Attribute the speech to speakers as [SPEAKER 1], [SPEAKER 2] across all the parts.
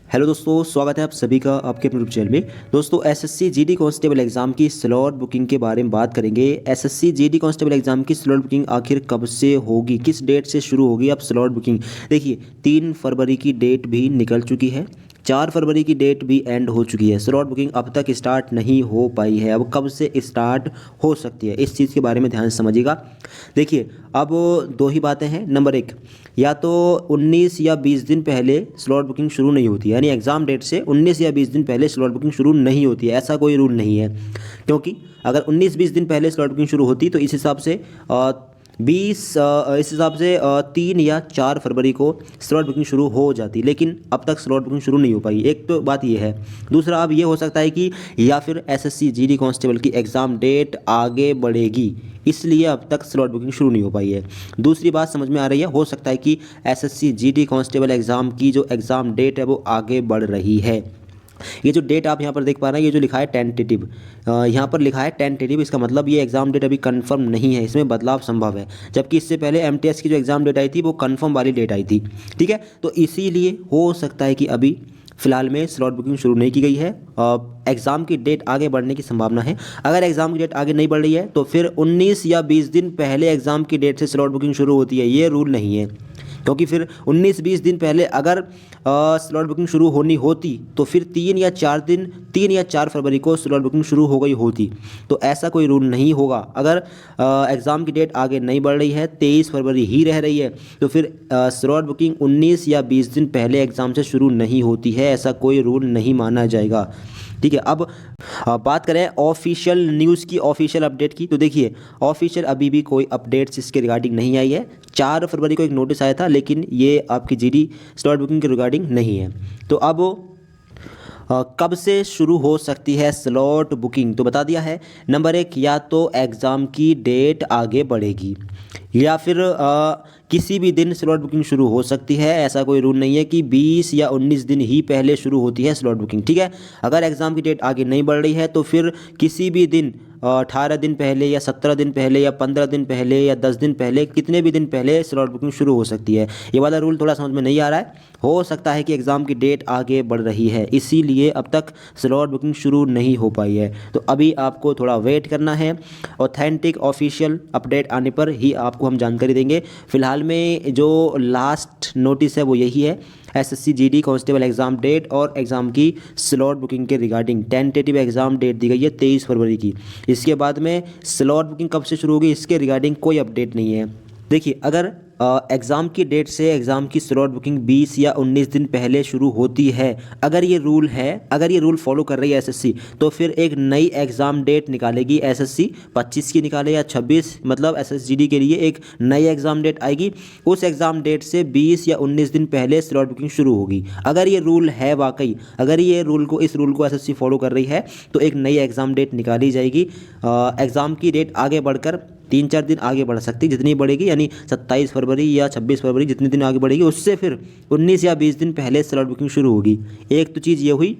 [SPEAKER 1] Hello दोस्तों, स्वागत है आप सभी का आपके अपने यूट्यूब चैनल में। दोस्तों एसएससी जीडी कांस्टेबल एग्जाम की स्लॉट बुकिंग के बारे में बात करेंगे। एसएससी जीडी कांस्टेबल एग्जाम की स्लॉट बुकिंग आखिर कब से होगी, किस डेट से शुरू होगी अब स्लॉट बुकिंग। देखिए 3 फरवरी की डेट भी निकल चुकी है, 4 फरवरी की डेट भी एंड हो चुकी है। स्लॉट बुकिंग अब तक स्टार्ट नहीं हो पाई है। अब कब से स्टार्ट हो सकती है, इस चीज़ के बारे में ध्यान से समझिएगा। देखिए अब दो ही बातें हैं। नंबर एक, या तो 19 या 20 दिन पहले स्लॉट बुकिंग शुरू नहीं होती है, यानी एग्ज़ाम डेट से 19 या 20 दिन पहले स्लॉट बुकिंग शुरू नहीं होती है। ऐसा कोई रूल नहीं है, क्योंकि अगर 19-20 दिन पहले स्लॉट बुकिंग शुरू होती तो इस हिसाब से 3 या 4 फरवरी को स्लॉट बुकिंग शुरू हो जाती, लेकिन अब तक स्लॉट बुकिंग शुरू नहीं हो पाई। एक तो बात ये है। दूसरा, अब ये हो सकता है कि या फिर एसएससी जीडी कांस्टेबल की एग्ज़ाम डेट आगे बढ़ेगी, इसलिए अब तक स्लॉट बुकिंग शुरू नहीं हो पाई है। दूसरी बात समझ में आ रही है, हो सकता है कि एसएससी जीडी कांस्टेबल एग्ज़ाम की जो एग्ज़ाम डेट है वो आगे बढ़ रही है। ये जो डेट आप यहाँ पर देख पा रहे हैं, ये जो लिखा है टेंटेटिव, यहाँ पर लिखा है टेंटेटिव, इसका मतलब ये एग्ज़ाम डेट अभी कंफर्म नहीं है, इसमें बदलाव संभव है। जबकि इससे पहले एमटीएस की जो एग्ज़ाम डेट आई थी वो कंफर्म वाली डेट आई थी, ठीक है। तो इसीलिए हो सकता है कि अभी फ़िलहाल में स्लॉट बुकिंग शुरू नहीं की गई है। एग्ज़ाम की डेट आगे बढ़ने की संभावना है। अगर एग्ज़ाम की डेट आगे नहीं बढ़ रही है तो फिर 19 या 20 दिन पहले एग्ज़ाम की डेट से स्लॉट बुकिंग शुरू होती है, ये रूल नहीं है। क्योंकि फिर 19-20 दिन पहले अगर स्लॉट बुकिंग शुरू होनी होती तो फिर 3 या 4 फरवरी को स्लॉट बुकिंग शुरू हो गई होती। तो ऐसा कोई रूल नहीं होगा। अगर एग्ज़ाम की डेट आगे नहीं बढ़ रही है, 23 फरवरी ही रह रही है, तो फिर स्लॉट बुकिंग 19 या 20 दिन पहले एग्ज़ाम से शुरू नहीं होती है। ऐसा कोई रूल नहीं माना जाएगा, ठीक है। अब बात करें ऑफिशियल न्यूज़ की, ऑफिशियल अपडेट की, तो देखिए ऑफिशियल अभी भी कोई अपडेट्स इसके रिगार्डिंग नहीं आई है। 4 फरवरी को एक नोटिस आया था, लेकिन ये आपकी जीडी स्लॉट बुकिंग के रिगार्डिंग नहीं है। तो अब कब से शुरू हो सकती है स्लॉट बुकिंग, तो बता दिया है। नंबर एक, या तो एग्ज़ाम की डेट आगे बढ़ेगी या फिर किसी भी दिन स्लॉट बुकिंग शुरू हो सकती है। ऐसा कोई रूल नहीं है कि 20 या 19 दिन ही पहले शुरू होती है स्लॉट बुकिंग, ठीक है। अगर एग्ज़ाम की डेट आगे नहीं बढ़ रही है तो फिर किसी भी दिन 18 दिन पहले या 17 दिन पहले या 15 दिन पहले या 10 दिन पहले, कितने भी दिन पहले स्लॉट बुकिंग शुरू हो सकती है। ये वाला रूल थोड़ा समझ में नहीं आ रहा है। हो सकता है कि एग्ज़ाम की डेट आगे बढ़ रही है, इसीलिए अब तक स्लॉट बुकिंग शुरू नहीं हो पाई है। तो अभी आपको थोड़ा वेट करना है। ऑथेंटिक ऑफिशियल अपडेट आने पर ही आपको हम जानकारी देंगे। फिलहाल में जो लास्ट नोटिस है वो यही है, SSC GD constable exam date और एग्ज़ाम की स्लॉट बुकिंग के रिगार्डिंग टेंटेटिव एग्ज़ाम डेट दी गई है 23 फरवरी की। इसके बाद में स्लॉट बुकिंग कब से शुरू होगी इसके रिगार्डिंग कोई अपडेट नहीं है। देखिए अगर एग्ज़ाम की डेट से एग्ज़ाम की स्लॉट बुकिंग 20 या 19 दिन पहले शुरू होती है, अगर ये रूल है, अगर ये रूल फॉलो कर रही है एसएससी, तो फिर एक नई एग्ज़ाम डेट निकालेगी एसएससी, 25 की निकाले या 26, मतलब एसएसजीडी के लिए एक नई एग्ज़ाम डेट आएगी। उस एग्ज़ाम डेट से 20 या 19 दिन पहले स्लॉट बुकिंग शुरू होगी। अगर ये रूल है वाकई, अगर ये इस रूल को एसएससी फॉलो कर रही है तो एक नई एग्ज़ाम डेट निकाली जाएगी। एग्ज़ाम की डेट आगे बढ़कर 3-4 दिन आगे बढ़ सकती, जितनी बढ़ेगी, यानी 27 फरवरी या 26 फरवरी, जितने दिन आगे बढ़ेगी उससे फिर 19 या 20 दिन पहले स्लॉट बुकिंग शुरू होगी। एक तो चीज़ ये हुई।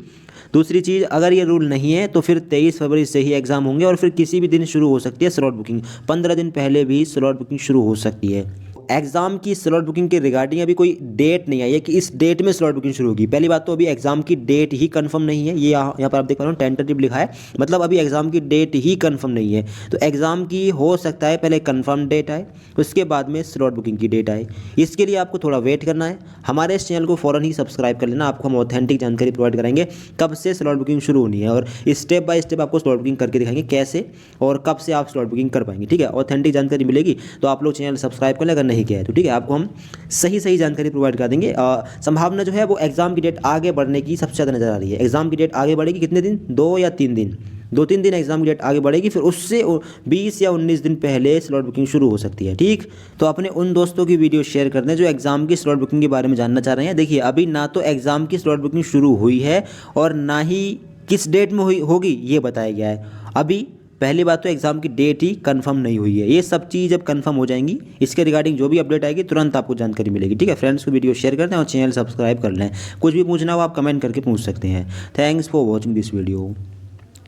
[SPEAKER 1] दूसरी चीज़, अगर ये रूल नहीं है तो फिर 23 फरवरी से ही एग्ज़ाम होंगे और फिर किसी भी दिन शुरू हो सकती है स्लॉट बुकिंग। 15 दिन पहले भी स्लॉट बुकिंग शुरू हो सकती है। एग्ज़ाम की स्लॉट बुकिंग के रिगार्डिंग अभी कोई डेट नहीं आई है कि इस डेट में स्लॉट बुकिंग शुरू होगी। पहली बात तो अभी एग्ज़ाम की डेट ही कंफर्म नहीं है। ये यहाँ पर आप देख पा रहे हो टेंटेटिव लिखा है, मतलब अभी एग्ज़ाम की डेट ही कंफर्म नहीं है। तो एग्ज़ाम की हो सकता है पहले कंफर्म डेट आए, उसके बाद में स्लॉट बुकिंग की डेट आए। इसके लिए आपको थोड़ा वेट करना है। हमारे इस चैनल को फ़ौरन ही सब्सक्राइब कर लेना, आपको हम ऑथेंटिक जानकारी प्रोवाइड कराएंगे कब से स्लॉट बुकिंग शुरू होनी है, और स्टेप बाय स्टेप आपको स्लॉट बुकिंग करके दिखाएंगे कैसे और कब से आप स्लॉट बुकिंग कर पाएंगे, ठीक है। ऑथेंटिक जानकारी मिलेगी तो आप लोग चैनल सब्सक्राइब कर लें, अगर नहीं किया है तो ठीक है, आपको हम सही जानकारी प्रोवाइड कर देंगे। संभावना जो है वो एग्ज़ाम की डेट आगे बढ़ने की सबसे ज़्यादा नज़र आ रही है। एग्ज़ाम की डेट आगे बढ़ेगी कितने दिन, 2 या 3 दिन, 2-3 दिन एग्ज़ाम की डेट आगे बढ़ेगी, फिर उससे 20 या 19 दिन पहले स्लॉट बुकिंग शुरू हो सकती है, ठीक। तो अपने उन दोस्तों की वीडियो शेयर कर दें जो एग्ज़ाम की स्लॉट बुकिंग के बारे में जानना चाह रहे हैं। देखिए अभी ना तो एग्ज़ाम की स्लॉट बुकिंग शुरू हुई है और ना ही किस डेट में होगी ये बताया गया है। अभी पहली बात तो एग्ज़ाम की डेट ही कंफर्म नहीं हुई है। ये सब चीज़ जब कंफर्म हो जाएंगी, इसके रिगार्डिंग जो भी अपडेट आएगी तुरंत आपको जानकारी मिलेगी, ठीक है। फ्रेंड्स को वीडियो शेयर कर दें और चैनल सब्सक्राइब कर लें। कुछ भी पूछना हो आप कमेंट करके पूछ सकते हैं। Thanks for watching this video.